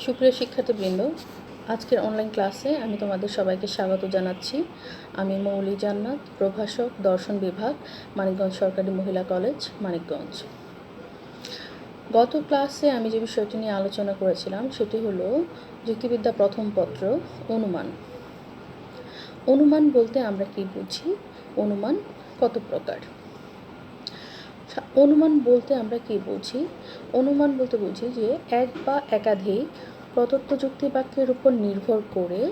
সুপ্রিয় শিক্ষার্থীবৃন্দ, আজকের অনলাইন ক্লাসে আমি তোমাদের সবাইকে স্বাগত জানাচ্ছি। আমি মৌলি জান্নাত, প্রভাষক, দর্শন বিভাগ, মানিকগঞ্জ সরকারি মহিলা কলেজ, মানিকগঞ্জ। গত ক্লাসে আমি যে বিষয়টি নিয়ে আলোচনা করেছিলাম সেটি হলো যুক্তিবিদ্যা প্রথম পত্র, অনুমান। অনুমান বলতে আমরা কি বুঝি? অনুমান কত প্রকার? অনুমান বলতে আমরা কি বুঝি? অনুমান বলতে বুঝি যে এক বা একাধিক প্রদত্ত যুক্তিবাক্যের উপর নির্ভর করে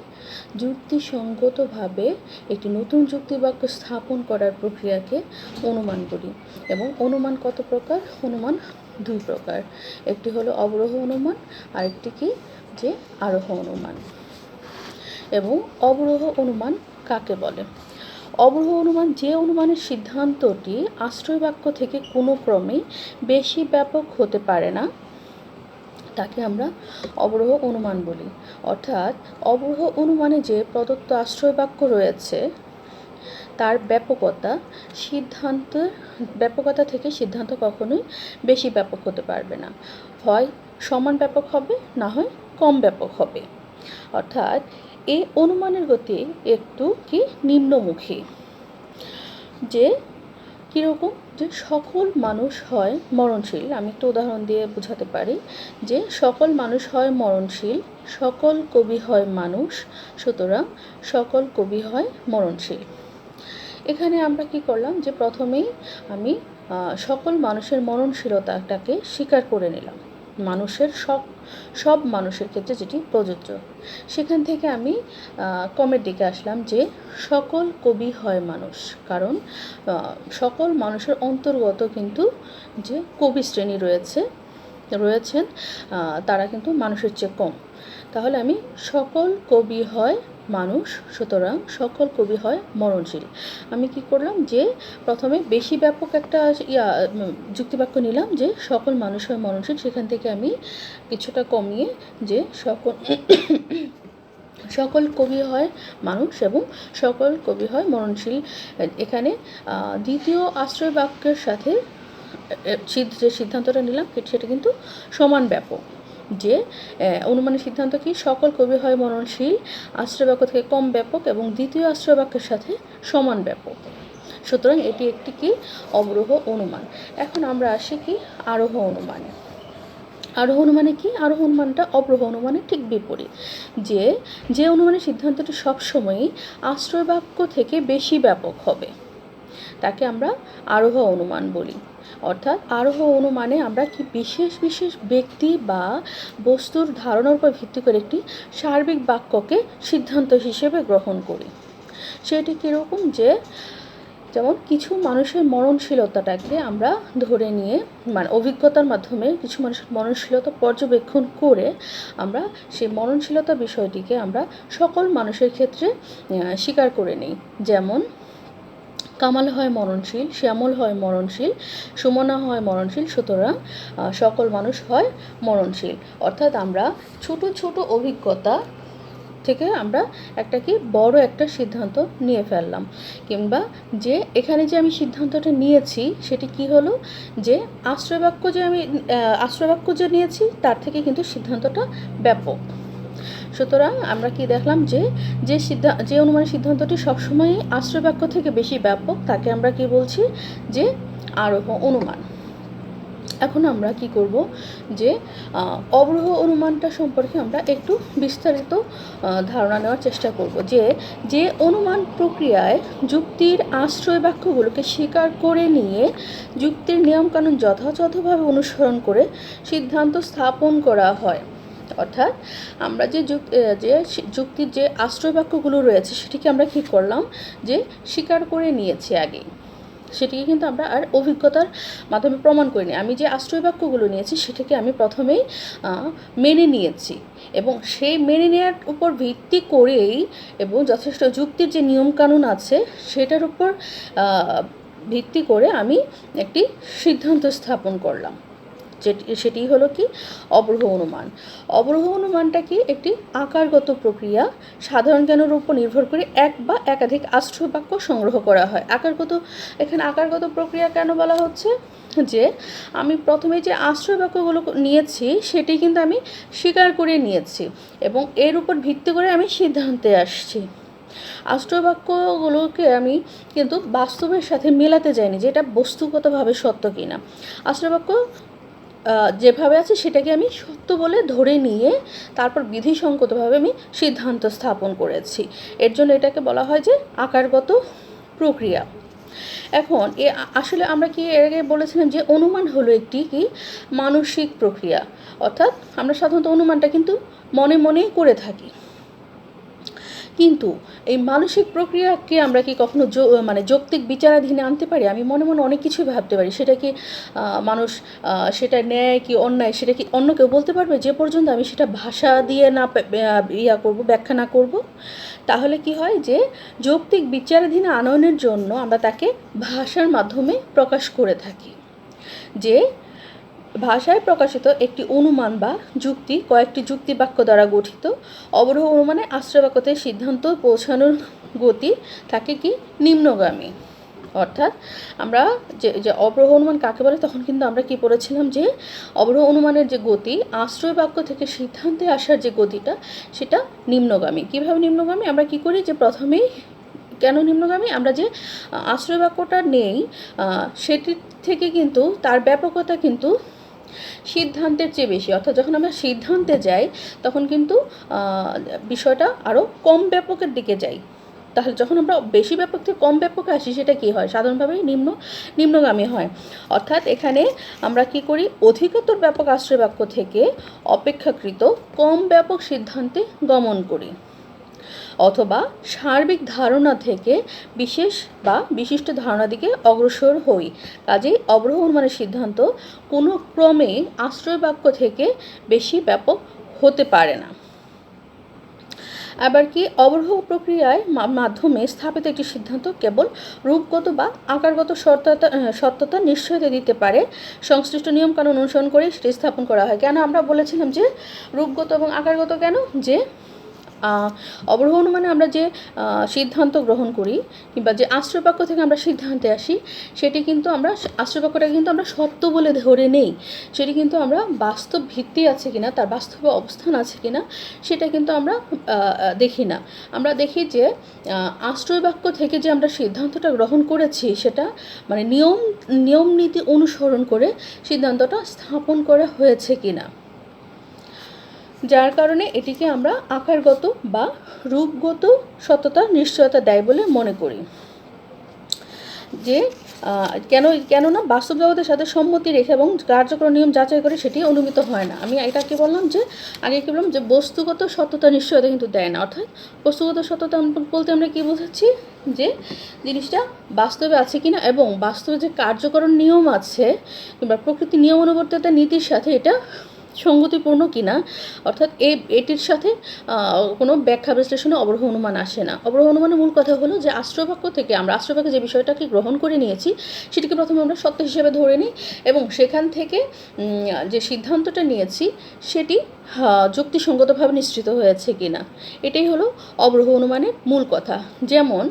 যুক্তিসঙ্গতভাবে একটি নতুন যুক্তিবাক্য স্থাপন করার প্রক্রিয়াকে অনুমান বলি। এবং অনুমান কত প্রকার? অনুমান দুই প্রকার। একটি হলো অবরোহ অনুমান, আরেকটি কি যে আরোহ অনুমান। এবং অবরোহ অনুমান কাকে বলে? অবরোহ অনুমান যে অনুমানের সিদ্ধান্তটি আশ্রয় বাক্য থেকে কোনো ক্রমে বেশি ব্যাপক হতে পারে না, তাকে আমরা অবরোহ অনুমান বলি। অর্থাৎ অবরোহ অনুমানে যে প্রদত্ত আশ্রয় বাক্য রয়েছে তার ব্যাপকতা থেকে সিদ্ধান্ত কখনোই বেশি ব্যাপক হতে পারবে না। হয় সমান ব্যাপক হবে, না হয় কম ব্যাপক হবে। অর্থাৎ এই অনুমানের গতি একটু কি নিম্নমুখী। যে কীরকম? যে সকল মানুষ হয় মরণশীল। আমি একটা উদাহরণ দিয়ে বোঝাতে পারি যে সকল মানুষ হয় মরণশীল, সকল কবি হয় মানুষ, সুতরাং সকল কবি হয় মরণশীল। এখানে আমরা কি করলাম যে প্রথমেই আমি সকল মানুষের মরণশীলতাটাকে স্বীকার করে নিলাম, মানুষের সব মানুষের ক্ষেত্রে যেটি প্রযোজ্য। সেখান থেকে আমি কমের দিকে আসলাম যে সকল কবি হয় মানুষ, কারণ সকল মানুষের অন্তর্গত কিন্তু যে কবি শ্রেণী রয়েছেন তারা কিন্তু মানুষের চেয়ে কম। তাহলে আমি সকল কবি হয় মানুষ, সুতরাং সকল কবি হয় মরণশীল। আমি কি করলাম যে প্রথমে বেশি ব্যাপক একটা যুক্তিবাক্য নিলাম যে সকল মানুষ হয় মরণশীল, সেখান থেকে আমি কিছুটা কমিয়ে যে সকল কবি হয় মানুষ এবং সকল কবি হয় মরণশীল। এখানে দ্বিতীয় আশ্রয় বাক্যের সাথে যে সিদ্ধান্তটা নিলাম সেটা কিন্তু সমান ব্যাপক। যে অনুমানের সিদ্ধান্ত কি? সকল কবি হয় মরণশীল, আশ্রয় বাক্য থেকে কম ব্যাপক এবং দ্বিতীয় আশ্রয় বাক্যের সাথে সমান ব্যাপক। সুতরাং এটি একটি কি? অবরোহ অনুমান। এখন আমরা আসি কি আরোহ অনুমানে। আরোহ অনুমানে কি? আরোহ অনুমানটা অবরোহ অনুমানের ঠিক বিপরীত। যে অনুমানের সিদ্ধান্তটি সবসময়ই আশ্রয় বাক্য থেকে বেশি ব্যাপক হবে তাকে আমরা আরোহ অনুমান বলি। অর্থাৎ আরোহ অনুমানে আমরা কি বিশেষ ব্যক্তি বা বস্তুর ধারণার উপর ভিত্তি করে একটি সার্বিক বাক্যকে সিদ্ধান্ত হিসেবে গ্রহণ করি। সেটি কীরকম? যেমন কিছু মানুষের মরণশীলতাটাকে আমরা ধরে নিয়ে, মানে অভিজ্ঞতার মাধ্যমে কিছু মানুষের মরণশীলতা পর্যবেক্ষণ করে আমরা সেই মরণশীলতা বিষয়টিকে আমরা সকল মানুষের ক্ষেত্রে স্বীকার করে নিই। যেমন কামাল হয় মরণশীল, শ্যামল হয় মরণশীল, সুমনা হয় মরণশীল, সুতরাং সকল মানুষ হয় মরণশীল। অর্থাৎ আমরা ছোট অভিজ্ঞতা থেকে আমরা বড় একটা সিদ্ধান্ত নিয়ে ফেললাম। কিংবা যে এখানে যে আমি সিদ্ধান্তটা নিয়েছি সেটি কি হলো? যে আশ্রয় বাক্য যে নিয়েছি তার থেকে কিন্তু সিদ্ধান্তটা ব্যাপক। সুতরাং আমরা কি দেখলাম যে অনুমানের সিদ্ধান্তটি সবসময় আশ্রয় বাক্য থেকে বেশি ব্যাপক তাকে আমরা কি বলছি? যে আরোহ অনুমান। এখন আমরা কি করব? যে অবরোহ অনুমানটা সম্পর্কে আমরা একটু বিস্তারিত ধারণা নেওয়ার চেষ্টা করব। যে অনুমান প্রক্রিয়ায় যুক্তির আশ্রয় বাক্যগুলোকে স্বীকার করে নিয়ে যুক্তির নিয়মকানুন যথাযথভাবে অনুসরণ করে সিদ্ধান্ত স্থাপন করা হয়। অর্থাৎ আমরা যে যুক্তির যে আশ্রয় বাক্যগুলো রয়েছে সেটিকে আমরা কী করলাম? যে স্বীকার করে নিয়েছি আগে, সেটিকে কিন্তু আমরা আর অভিজ্ঞতার মাধ্যমে প্রমাণ করিনি। আমি যে আশ্রয় বাক্যগুলো নিয়েছি সেটাকে আমি প্রথমেই মেনে নিয়েছি এবং সেই মেনে নেওয়ার উপর ভিত্তি করেই এবং যথেষ্ট যুক্তির যে নিয়মকানুন আছে সেটার উপর ভিত্তি করে আমি একটি সিদ্ধান্ত স্থাপন করলাম। সেটি হলো কি অবরোহ অনুমান। অবরোহ অনুমানটা কি একটি আকারগত প্রক্রিয়া, সাধারণ জ্ঞানের উপর নির্ভর করে এক বা একাধিক আশ্রয় বাক্য সংগ্রহ করা হয়। এখানে আকারগত প্রক্রিয়া কেন বলা হচ্ছে, যে আমি প্রথমে যে আশ্রয় বাক্যগুলো নিয়েছি সেটি কিন্তু আমি স্বীকার করে নিয়েছি এবং এর উপর ভিত্তি করে আমি সিদ্ধান্তে আসছি। আশ্রয় বাক্যগুলোকে আমি কিন্তু বাস্তবের সাথে মেলাতে যাইনি যে এটা বস্তুগতভাবে সত্য কিনা। আশ্রয় বাক্য যেভাবে আছে সেটাকে আমি সত্য বলে ধরে নিয়ে তারপর বিধিসঙ্গতভাবে আমি সিদ্ধান্ত স্থাপন করেছি। এর জন্য এটাকে বলা হয় যে আকারগত প্রক্রিয়া। এখন আসলে আমরা কি এর আগে বলেছিলাম যে অনুমান হলো একটি কি মানসিক প্রক্রিয়া, অর্থাৎ আমরা সাধারণত অনুমানটা কিন্তু মনে মনেই করে থাকি, কিন্তু এই মানসিক প্রক্রিয়াকে আমরা কি কখনো যৌক্তিক বিচারাধীনে আনতে পারি? আমি মনে মনে অনেক কিছুই ভাবতে পারি, সেটা কি মানুষ সেটা ন্যায় কি অন্যায় সেটা কি অন্য কেউ বলতে পারবে যে পর্যন্ত আমি সেটা ভাষা দিয়ে না ব্যাখ্যা না করব। তাহলে কি হয় যে যৌক্তিক বিচারাধীনে আনয়নের জন্য আমরা তাকে ভাষার মাধ্যমে প্রকাশ করে থাকি। যে ভাষায় প্রকাশিত একটি অনুমান বা যুক্তি কয়েকটি যুক্তি বাক্য দ্বারা গঠিত। অবরোহ অনুমানে আশ্রয় বাক্যতে সিদ্ধান্ত পৌঁছানোর গতি থাকে কি নিম্নগামী। অর্থাৎ আমরা যে অবরোহ অনুমান কাকে বলে, তখন কিন্তু আমরা কি পড়েছিলাম যে অবরোহ অনুমানের যে গতি আশ্রয় বাক্য থেকে সিদ্ধান্তে আসার যে গতিটা সেটা নিম্নগামী। কিভাবে নিম্নগামী? আমরা কি করি যে প্রথমেই কেন নিম্নগামী, আমরা যে আশ্রয় বাক্যটা নেই সেটি থেকে কিন্তু তার ব্যাপকতা কিন্তু সিদ্ধান্তের চেয়ে বেশি। অর্থাৎ যখন আমরা সিদ্ধান্তে যাই তখন কিন্তু বিষয়টা আরও কম ব্যাপকের দিকে যাই। তাহলে যখন আমরা বেশি ব্যাপক থেকে কম ব্যাপকে আসি সেটা কী হয়? সাধারণভাবেই নিম্নগামী হয়। অর্থাৎ এখানে আমরা কি করি, অধিকতর ব্যাপক আশ্রয় বাক্য থেকে অপেক্ষাকৃত কম ব্যাপক সিদ্ধান্তে গমন করি, অথবা সার্বিক ধারণা থেকে বিশেষ বা বিশিষ্ট ধারণার দিকে অগ্রসর হই। কাজেই অবরোহ অনুমানের সিদ্ধান্ত কোনো ক্রমে আশ্রয় বাক্য থেকে বেশি ব্যাপক হতে পারে না। আবার কি অবরোহ প্রক্রিয়ায় মাধ্যমে স্থাপিত একটি সিদ্ধান্ত কেবল রূপগত বা আকারগত সত্যতা নিশ্চয়তা দিতে পারে, সংশ্লিষ্ট নিয়মকানুন অনুসরণ করে সেটি স্থাপন করা হয়। কেন আমরা বলেছিলাম যে রূপগত এবং আকারগত? কেন? যে অবরোহ অনুমানে আমরা যে সিদ্ধান্ত গ্রহণ করি কিংবা যে আশ্রয় বাক্য থেকে আমরা সিদ্ধান্তে আসি সেটি কিন্তু আমরা আশ্রয় বাক্যটাকে কিন্তু আমরা সত্য বলে ধরে নেই, সেটি কিন্তু আমরা বাস্তব ভিত্তি আছে কিনা, তার বাস্তব অবস্থান আছে কিনা সেটা কিন্তু আমরা দেখি না। আমরা দেখি যে আশ্রয় বাক্য থেকে যে আমরা সিদ্ধান্তটা গ্রহণ করেছি সেটা মানে নিয়ম নীতি অনুসরণ করে সিদ্ধান্তটা স্থাপন করা হয়েছে কিনা, যার কারণে এটিকে আমরা আকারগত বা রূপগত সত্যতা নিশ্চয়তা দেয় বলে মনে করি। যে কেননা বাস্তব জগতের সাথে সম্মতি রেখে এবং কার্যকর নিয়ম যাচাই করে সেটি অনুমিত হয় না। আমি এটা কি বললাম যে আগে কি বললাম যে বস্তুগত সত্যতা নিশ্চয়তা কিন্তু দেয় না। অর্থাৎ বস্তুগত সত্যতা বলতে আমরা কি বোঝাচ্ছি, যে জিনিসটা বাস্তবে আছে কিনা এবং বাস্তবে যে কার্যকর নিয়ম আছে কিংবা প্রকৃতির নিয়ম অনুবর্তিতা নীতির সাথে এটা সঙ্গতিপূর্ণ কিনা, অর্থাৎ এটির সাথে কোনো ব্যাখ্যা বিশ্লেষণে অবরোহ অনুমান আসে না। অবরোহ অনুমানের মূল কথা হলো যে আশ্রয়বাক্য থেকে আমরা আশ্রয়বাক্যে যে বিষয়টাকে গ্রহণ করে নিয়েছি সেটিকে প্রথমে আমরা সত্য হিসেবে ধরে নিই এবং সেখান থেকে যে সিদ্ধান্তটা নিয়েছি সেটি যুক্তিসঙ্গতভাবে নিশ্চিত হয়েছে কিনা, এটাই হলো অবরোহ অনুমানের মূল কথা। যেমন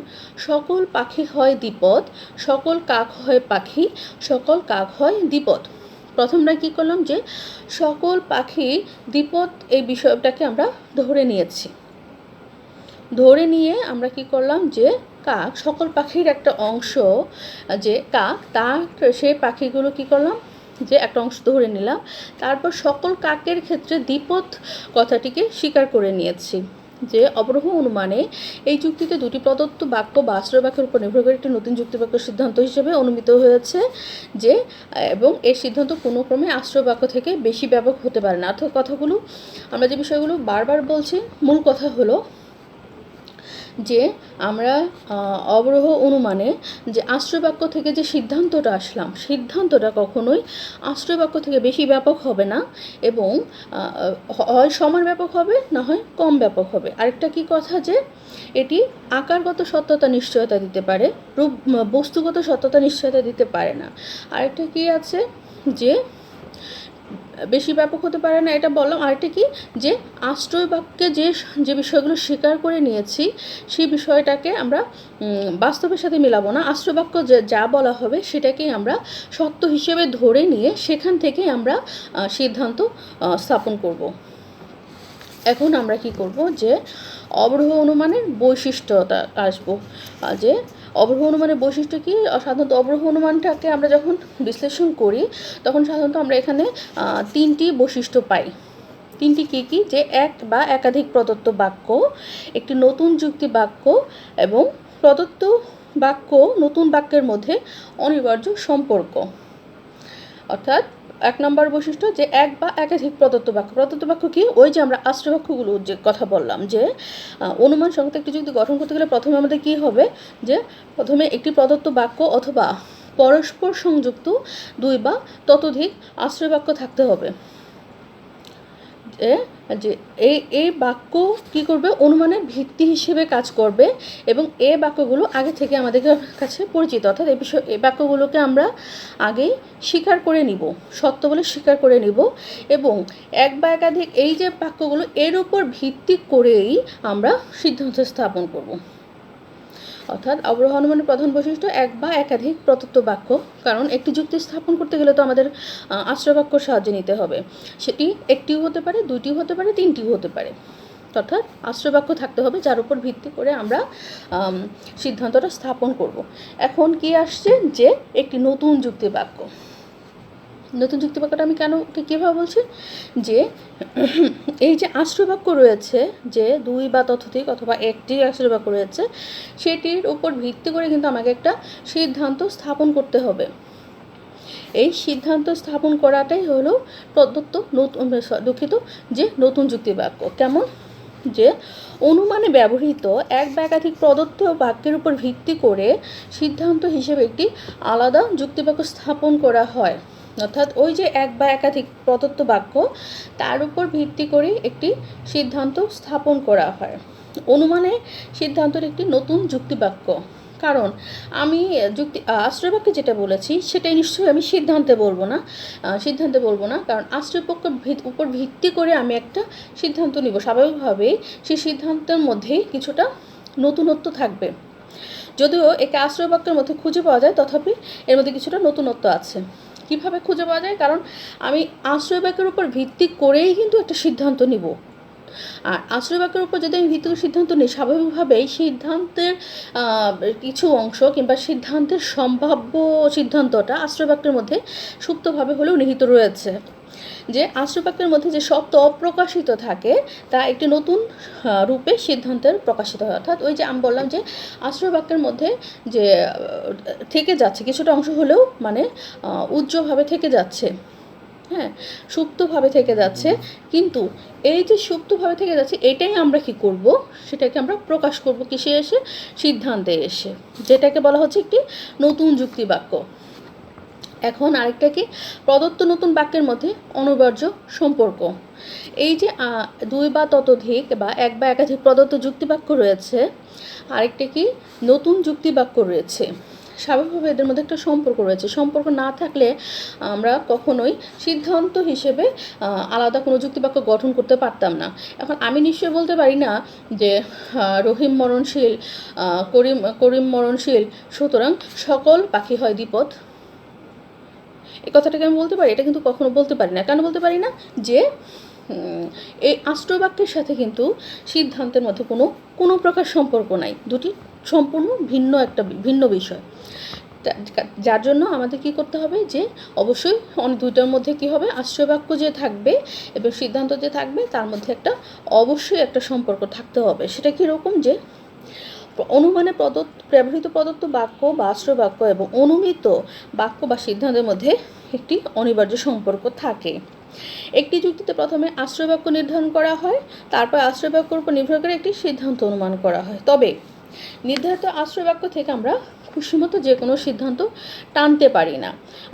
সকল পাখি হয় দ্বিপদ, সকল কাক হয় পাখি, সকল কাক হয় দ্বিপদ। প্রথমটা কী করলাম যে সকল পাখি দ্বিপদ এই বিষয়টাকে আমরা ধরে নিয়েছি, ধরে নিয়ে আমরা কি করলাম যে কাক সকল পাখির একটা অংশ, যে কাক তার সেই পাখিগুলো কি করলাম যে একটা অংশ ধরে নিলাম, তারপর সকল কাকের ক্ষেত্রে দ্বিপদ কথাটিকে স্বীকার করে নিয়েছি। যে অবরোহ অনুমানে এই যুক্তিতে দুটি প্রদত্ত বাক্য বা আশ্রয় বাক্যের উপর নির্ভর করে একটি নতুন যুক্তিবাক্য সিদ্ধান্ত হিসেবে অনুমিত হয়েছে, যে এবং এর সিদ্ধান্ত কোনো ক্রমে আশ্রয় বাক্য থেকে বেশি ব্যাপক হতে পারে না। অর্থাৎ কথাগুলো আমরা যে বিষয়গুলো বারবার বলছি, মূল কথা হলো যে আমরা অবরোহ অনুমানে যে আশ্রয় বাক্য থেকে যে সিদ্ধান্তটা আসলাম সিদ্ধান্তটা কখনোই আশ্রয় বাক্য থেকে বেশি ব্যাপক হবে না এবং হয় সমান ব্যাপক হবে না হয় কম ব্যাপক হবে। আরেকটা কি কথা, যে এটি আকারগত সত্যতা নিশ্চয়তা দিতে পারে, বস্তুগত সত্যতা নিশ্চয়তা দিতে পারে না। আরেকটা কি আছে, যে বেশি ব্যাপক হতে পারে না, এটা বললাম। আরেকটা কি, যে আশ্রয় বাক্যে যে বিষয়গুলো স্বীকার করে নিয়েছি সেই বিষয়টাকে আমরা বাস্তবের সাথে মেলাবো না। আশ্রয় বাক্য যা বলা হবে সেটাকেই আমরা সত্য হিসেবে ধরে নিয়ে সেখান থেকে আমরা সিদ্ধান্ত স্থাপন করব। এখন আমরা কি করব, যে অবরোহ অনুমানের বৈশিষ্ট্যটা আসবো। যে অবরোহ অনুমানের বৈশিষ্ট্য কি, সাধারণত অবরোহ অনুমানটাকে আমরা যখন বিশ্লেষণ করি তখন সাধারণত আমরা এখানে 3টি বৈশিষ্ট্য পাই। 3টি কী, যে এক বা একাধিক প্রদত্ত বাক্য, একটি নতুন যুক্তি বাক্য এবং প্রদত্ত বাক্য নতুন বাক্যের মধ্যে অনিবার্য সম্পর্ক। অর্থাৎ 1 নম্বর বৈশিষ্ট্য, যে এক বা একাধিক প্রদত্ত বাক্য। প্রদত্ত বাক্য কি, ওই যে আমরা আশ্রয় বাক্যগুলো যে কথা বললাম, যে অনুমান সংগত একটি যুক্তি গঠন করতে গেলে প্রথমে আমাদের কি হবে, যে প্রথমে একটি প্রদত্ত বাক্য অথবা পরস্পর সংযুক্ত 2 বা ততোধিক আশ্রয় বাক্য থাকতে হবে। যে এই বাক্য কী করবে, অনুমানের ভিত্তি হিসেবে কাজ করবে এবং এই বাক্যগুলো আগে থেকে আমাদের কাছে পরিচিত। অর্থাৎ এই বাক্যগুলোকে আমরা আগেই স্বীকার করে নিব, সত্য বলে স্বীকার করে নিব, এবং এক বা একাধিক এই যে বাক্যগুলো এর উপর ভিত্তি করেই আমরা সিদ্ধান্ত স্থাপন করব। অর্থাৎ অবরোহ অনুমানের প্রধান বৈশিষ্ট্য এক বা একাধিক প্রদত্ত বাক্য। কারণ একটি যুক্তি স্থাপন করতে গেলে তো আমাদের আশ্রয় বাক্যর সাহায্য নিতে হবে। সেটি একটিও হতে পারে, 2টিও হতে পারে, 3টিও হতে পারে। অর্থাৎ আশ্রয় বাক্য থাকতে হবে যার উপর ভিত্তি করে আমরা সিদ্ধান্তটা স্থাপন করব। এখন কি আসছে, যে একটি নতুন যুক্তি বাক্য। নতুন যুক্তি বাক্যটা আমি কীভাবে বলছি, যে এই যে আশ্রয় বাক্য রয়েছে, যে 2 বা ততোধিক অথবা একটি আশ্রয় বাক্য রয়েছে, সেটির উপর ভিত্তি করে কিন্তু আমাকে একটা সিদ্ধান্ত স্থাপন করতে হবে। এই সিদ্ধান্ত স্থাপন করাটাই হলো প্রদত্ত যে নতুন যুক্তি বাক্য। কেমন, যে অনুমানে ব্যবহৃত এক বা একাধিক প্রদত্ত বাক্যের উপর ভিত্তি করে সিদ্ধান্ত হিসেবে একটি আলাদা যুক্তিবাক্য স্থাপন করা হয়। অর্থাৎ ওই যে এক বা একাধিক প্রদত্ত বাক্য, তার উপর ভিত্তি করে একটি সিদ্ধান্ত স্থাপন করা হয়। অনুমানে সিদ্ধান্তের একটি নতুন যুক্তিবাক্য। কারণ আমি আশ্রয় বাক্যে যেটা বলেছি সেটাই নিশ্চয়ই আমি সিদ্ধান্তে বলবো না, কারণ আশ্রয় বাক্যের উপর ভিত্তি করে আমি একটা সিদ্ধান্ত নিব। স্বাভাবিকভাবেই সেই সিদ্ধান্তের মধ্যেই কিছুটা নতুনত্ব থাকবে। যদিও একে আশ্রয় বাক্যের মধ্যে খুঁজে পাওয়া যায়, তথাপি এর মধ্যে কিছুটা নতুনত্ব আছে। কিভাবে খুঁজে পাওয়া যায়, কারণ আমি আশ্রয় বাক্যের উপর ভিত্তি করেই কিন্তু একটা সিদ্ধান্ত নিব। আর আশ্রয় বাক্যের উপর যদি আমি ভিত্তি করে সিদ্ধান্ত নিই, স্বাভাবিকভাবেই সিদ্ধান্তের কিছু অংশ কিংবা সিদ্ধান্তের সম্ভাব্য সিদ্ধান্তটা আশ্রয় বাক্যের মধ্যে সুপ্তভাবে হলেও নিহিত রয়েছে। যে আশ্রয় বাক্যের মধ্যে যে শব্দ অপ্রকাশিত থাকে তা একটি নতুন রূপে সিদ্ধান্তের প্রকাশিত হয়। অর্থাৎ ওই যে আমি বললাম যে আশ্রয় বাক্যের মধ্যে যে থেকে যাচ্ছে কিছুটা অংশ হলেও, মানে উজ্জ্বলভাবে থেকে যাচ্ছে, হ্যাঁ, সুপ্তভাবে থেকে যাচ্ছে, কিন্তু এই যে সুপ্তভাবে থেকে যাচ্ছে এটাই আমরা কি করব, সেটাকে আমরা প্রকাশ করব কিসে এসে, সিদ্ধান্তে এসে, যেটাকে বলা হচ্ছে একটি নতুন যুক্তি বাক্য। এখন আরেকটা কি, প্রদত্ত নতুন বাক্যের মধ্যে অনিবার্য সম্পর্ক। এই যে 2 বা ততোধিক বা এক বা একাধিক প্রদত্ত যুক্তিবাক্য রয়েছে, আরেকটা কি, নতুন যুক্তিবাক্য রয়েছে। স্বাভাবিকভাবে এদের মধ্যে একটা সম্পর্ক রয়েছে। সম্পর্ক না থাকলে আমরা কখনোই সিদ্ধান্ত হিসেবে আলাদা কোনো যুক্তিবাক্য গঠন করতে পারতাম না। এখন আমি নিশ্চয়ই বলতে পারি না যে রহিম মরণশীল, করিম মরণশীল, সুতরাং সকল পাখি হয় দ্বিপদ। এই কথাটাকে আমি বলতে পারি? এটা কিন্তু কখনো বলতে পারি না। কেন বলতে পারি না? যে এই আশ্রয় বাক্যের সাথে কিন্তু সিদ্ধান্তের মধ্যে কোনো প্রকার সম্পর্ক নাই। দুটি সম্পূর্ণ ভিন্ন বিষয়। যার জন্য আমাদের কি করতে হবে, যে অবশ্যই দুইটার মধ্যে কি হবে, আশ্রয় বাক্য যে থাকবে এবং সিদ্ধান্ত যে থাকবে তার মধ্যে অবশ্যই একটা সম্পর্ক থাকতে হবে। সেটা কীরকম, যে অনুমানে ব্যবহৃত প্রদত্ত বাক্য বা আশ্রয় বাক্য এবং অনুমিত বাক্য বা সিদ্ধান্তের মধ্যে একটি অনিবার্য সম্পর্ক থাকে। একটি যুক্তিতে প্রথমে আশ্রয় বাক্য নির্ধারণ করা হয়, তারপর আশ্রয় বাক্যের উপর নির্ভর করে একটি সিদ্ধান্ত অনুমান করা হয়। তবে নির্ধারিত আশ্রয় বাক্য থেকে আমরা খুশিমতো যে কোনো সিদ্ধান্ত টানতে পারি না।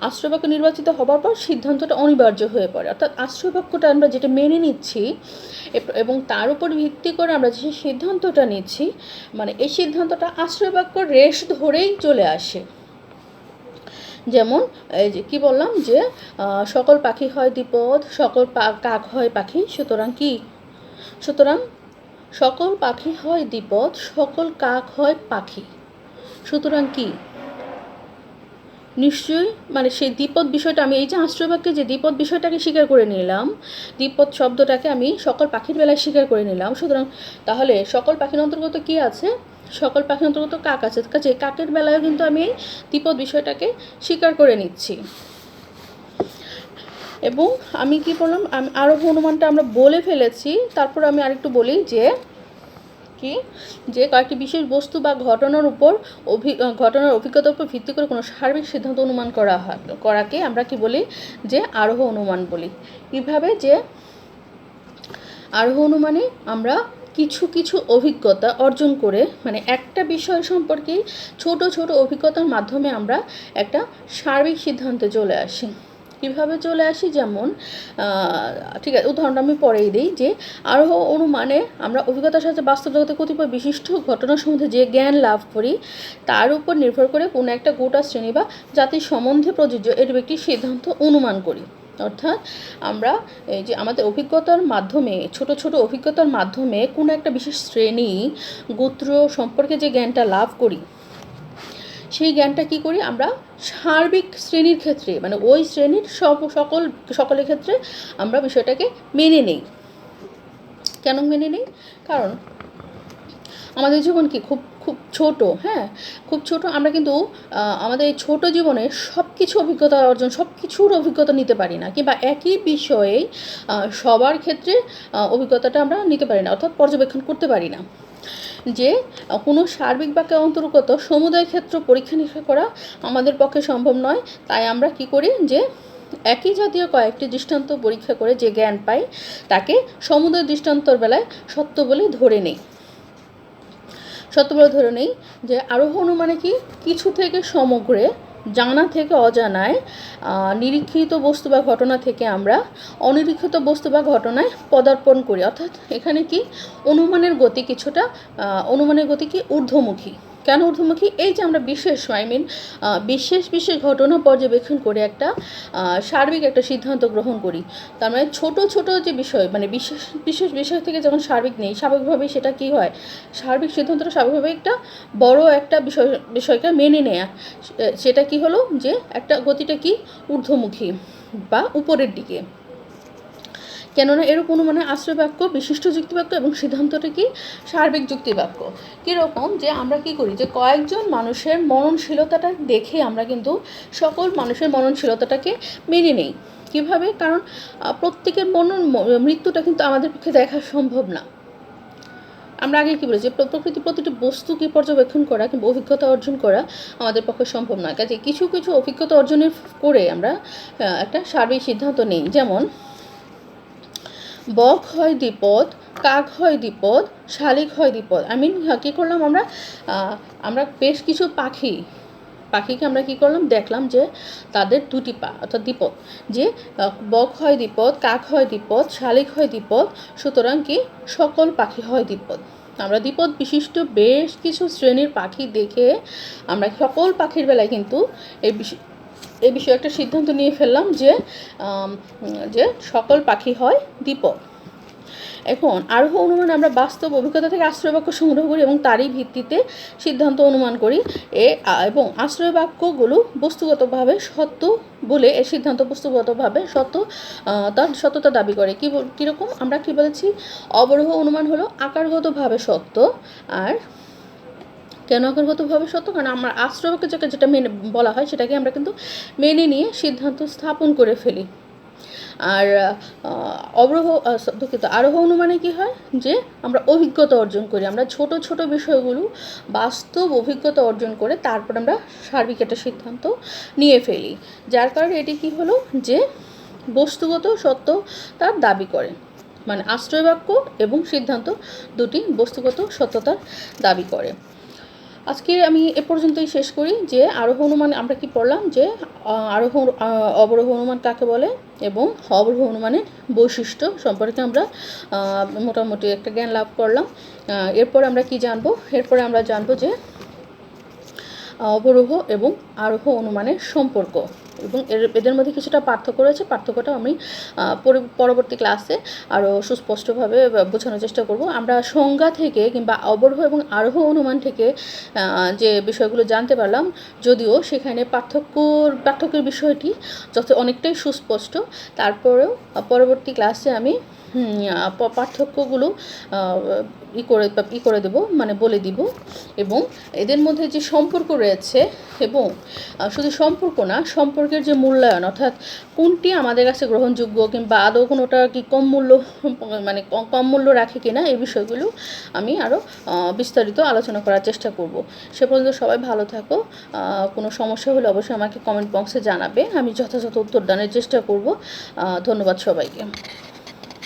আশ্রয় বাক্য নির্বাচিত হবার পর সিদ্ধান্তটা অনিবার্য হয়ে পড়ে। অর্থাৎ আশ্রয় বাক্যটা আমরা যেটা মেনে নিচ্ছি এবং তার উপর ভিত্তি করে আমরা যে সিদ্ধান্তটা নিচ্ছি, মানে এই সিদ্ধান্তটা আশ্রয় বাক্যর রেশ ধরেই চলে আসে। যেমন এই যে কি বললাম যে সকল পাখি হয় দ্বিপদ, সকল কাক হয় পাখি, সুতরাং সকল পাখি হয় দ্বিপদ, সকল কাক হয় পাখি, সুতরাং কি নিশ্চয়ই মানে সেই দ্বিপদ বিষয়টা আমি এই যে আশ্রয় বাক্যে যে দ্বিপদ বিষয়টাকে স্বীকার করে নিলাম, দ্বিপদ শব্দটাকে আমি সকল পাখির বেলায় স্বীকার করে নিলাম, সুতরাং তাহলে সকল পাখির অন্তর্গত কি আছে, সকল পাখির অন্তর্গত কাক আছে, কাজে কাকের বেলায়ও কিন্তু আমি এই দ্বিপদ বিষয়টাকে স্বীকার করে নিচ্ছি। এবং আমি কি বললাম, আমি আরোহ অনুমানটা আমরা বলে ফেলেছি, তারপর আমি আরেকটু বলি যে কি যে কয়েকটি বিশেষ বস্তু বা ঘটনার অভিজ্ঞতার উপর ভিত্তি করে কোনো সার্বিক সিদ্ধান্ত অনুমান করাকে আমরা কি বলি যে আরোহ অনুমান বলি। কীভাবে যে আরোহ অনুমানে আমরা কিছু কিছু অভিজ্ঞতা অর্জন করে মানে একটা বিষয় সম্পর্কে ছোট ছোট অভিজ্ঞতার মাধ্যমে আমরা একটা সার্বিক সিদ্ধান্তে চলে আসি। কীভাবে চলে আসি, যেমন ঠিক আছে উদাহরণটা আমি পরেই দিই যে আরোহ অনুমানে আমরা অভিজ্ঞতার সাথে বাস্তব জগতে কতিপয় বিশিষ্ট ঘটনার সম্বন্ধে যে জ্ঞান লাভ করি তার উপর নির্ভর করে কোনো একটা গোটা শ্রেণী বা জাতির সম্বন্ধে প্রযোজ্য এর একটি সিদ্ধান্ত অনুমান করি। অর্থাৎ আমরা এই যে আমাদের অভিজ্ঞতার মাধ্যমে ছোট ছোট অভিজ্ঞতার মাধ্যমে কোনো একটা বিশেষ শ্রেণী গোত্র সম্পর্কে যে জ্ঞানটা লাভ করি সেই জ্ঞানটা কি করি আমরা সার্বিক শ্রেণীর ক্ষেত্রে মানে ওই শ্রেণীর সকলের ক্ষেত্রে আমরা বিষয়টাকে মেনে নেই। কেন মেনে নেই? কারণ আমাদের জীবন কি খুব খুব ছোট, হ্যাঁ খুব ছোট, আমরা কিন্তু আমাদের এই ছোটো জীবনে সব কিছুর অভিজ্ঞতা নিতে পারি না, কিংবা একই বিষয়ে সবার ক্ষেত্রে অভিজ্ঞতাটা আমরা নিতে পারি না, অর্থাৎ পর্যবেক্ষণ করতে পারি না। যে কোনো সার্বিক বাক্যের অন্তর্গত সমুদায় ক্ষেত্র পরীক্ষা নিরীক্ষা করা আমাদের পক্ষে সম্ভব নয়, তাই আমরা কি করি যে একই জাতীয় কয়েকটি দৃষ্টান্ত পরীক্ষা করে যে জ্ঞান পাই তাকে সমুদয় দৃষ্টান্তর বেলায় সত্য বলে ধরে নেই। যে আরোহ অনুমানে কি কিছু থেকে সমগ্রে, জানা থেকে অজানায়, নিরীক্ষিত বস্তু বা ঘটনা থেকে আমরা অনিরীক্ষিত বস্তু বা ঘটনায় পদার্পণ করি। অর্থাৎ এখানে কি অনুমানের গতি কি ঊর্ধ্বমুখী। কেন ঊর্ধ্বমুখী? এই যে আমরা বিশেষ ঘটনা পর্যবেক্ষণ করে একটা সার্বিক একটা সিদ্ধান্ত গ্রহণ করি, তার মানে ছোট ছোট যে বিষয় মানে বিশেষ বিষয় থেকে যখন সার্বিক নেই, স্বাভাবিকভাবেই সেটা কি হয়, সার্বিক সিদ্ধান্তটা স্বাভাবিকভাবে একটা বড় একটা বিষয়কে মেনে নেয়া, সেটা কি হলো যে একটা গতিটা কি ঊর্ধ্বমুখী বা উপরের দিকে। কেননা এরূপ অনুমানে আশ্রয় বাক্য বিশিষ্ট যুক্তিবাক্য এবং সিদ্ধান্তটা কি সার্বিক যুক্তিবাক্য। কীরকম যে আমরা কি করি যে কয়েকজন মানুষের মননশীলতাটা দেখে আমরা কিন্তু সকল মানুষের মননশীলতাটাকে মেনে নেই। কীভাবে? কারণ প্রত্যেকের মৃত্যুটা কিন্তু আমাদের পক্ষে দেখা সম্ভব না। আমরা আগে কী বলেছি, প্রকৃতির প্রতিটি বস্তুকে পর্যবেক্ষণ করা কিংবা অভিজ্ঞতা অর্জন করা আমাদের পক্ষে সম্ভব নয়। কাজে কিছু কিছু অভিজ্ঞতা অর্জনের করে আমরা একটা সার্বিক সিদ্ধান্ত নিই। যেমন বক হয় দ্বিপদ, কাক হয় দ্বিপদ, শালিক হয় দ্বিপদ। কী করলাম আমরা বেশ কিছু পাখিকে আমরা কী করলাম, দেখলাম যে তাদের দুটি পা অর্থাৎ দ্বিপদ, যে বক হয় দ্বিপদ, কাক হয় দ্বিপদ, শালিক হয় দ্বিপদ, সুতরাং কি সকল পাখি হয় দ্বিপদ। আমরা দ্বিপদ বিশিষ্ট বেশ কিছু শ্রেণীর পাখি দেখে আমরা সকল পাখির বেলায় কিন্তু এই বিষয়ে একটা সিদ্ধান্ত নিয়ে ফেললাম যে সকল পাখি হয় দ্বিপদ। এখন আরোহ অনুমানে আমরা বাস্তব অভিজ্ঞতা থেকে আশ্রয় বাক্য সংগ্রহ করি এবং তারই ভিত্তিতে সিদ্ধান্ত অনুমান করি এবং আশ্রয় বাক্যগুলো বস্তুগতভাবে সত্য বলে এর সিদ্ধান্ত বস্তুগতভাবে তার সত্যতা দাবি করে। কীরকম? আমরা কি বলেছি, অবরোহ অনুমান হলো আকারগতভাবে সত্য। আর কেন আকারগতভাবে সত্য? কারণ আমার আশ্রয় বাক্য যেটা মেনে বলা হয় সেটাকে আমরা কিন্তু মেনে নিয়ে সিদ্ধান্ত স্থাপন করে ফেলি। আর আরোহ অনুমানে কি হয় যে আমরা অভিজ্ঞতা অর্জন করি, আমরা ছোট ছোট বিষয়গুলো বাস্তব অভিজ্ঞতা অর্জন করে তারপর আমরা সার্বিক একটা সিদ্ধান্ত নিয়ে ফেলি, যার কারণে এটি কি হলো যে বস্তুগত সত্য তার দাবি করে। মানে আশ্রয় বাক্য এবং সিদ্ধান্ত দুটি বস্তুগত সত্যতার দাবি করে। আজকে আমি এ পর্যন্তই শেষ করি যে আরোহ অনুমান আমরা কি পড়লাম, যে অবরোহ অনুমান কাকে বলে এবং অবরোহ অনুমানের বৈশিষ্ট্য সম্পর্কে আমরা মোটামুটি একটা জ্ঞান লাভ করলাম। এরপর আমরা কি জানবো? এরপরে আমরা জানবো যে অবরোহ এবং আরোহ অনুমানের সম্পর্ক, এবং এদের মধ্যে কিছুটা পার্থক্য রয়েছে। পার্থক্যটা আমি পরবর্তী ক্লাসে আরও সুস্পষ্টভাবে বোঝানোর চেষ্টা করব। আমরা সংজ্ঞা থেকে কিংবা অবরোহ এবং আরোহ অনুমান থেকে যে বিষয়গুলো জানতে পারলাম, যদিও সেখানে পার্থক্যের বিষয়টি অনেকটাই সুস্পষ্ট, তারপরেও পরবর্তী ক্লাসে আমি পার্থক্যগুলো করে দেবো, মানে বলে দিব, এবং এদের মধ্যে যে সম্পর্ক রয়েছে, এবং শুধু সম্পর্ক না, সম্পর্কের যে মূল্যায়ন, অর্থাৎ কোনটি আমাদের কাছে গ্রহণযোগ্য কিংবা আদৌ কোনোটা কি কম মূল্য রাখে কিনা, এই বিষয়গুলো আমি আরও বিস্তারিত আলোচনা করার চেষ্টা করব। সে পর্যন্ত সবাই ভালো থাকো। কোনো সমস্যা হলে অবশ্যই আমাকে কমেন্ট বক্সে জানাবে, আমি যথাযথ উত্তর দানের চেষ্টা করব। ধন্যবাদ সবাইকে।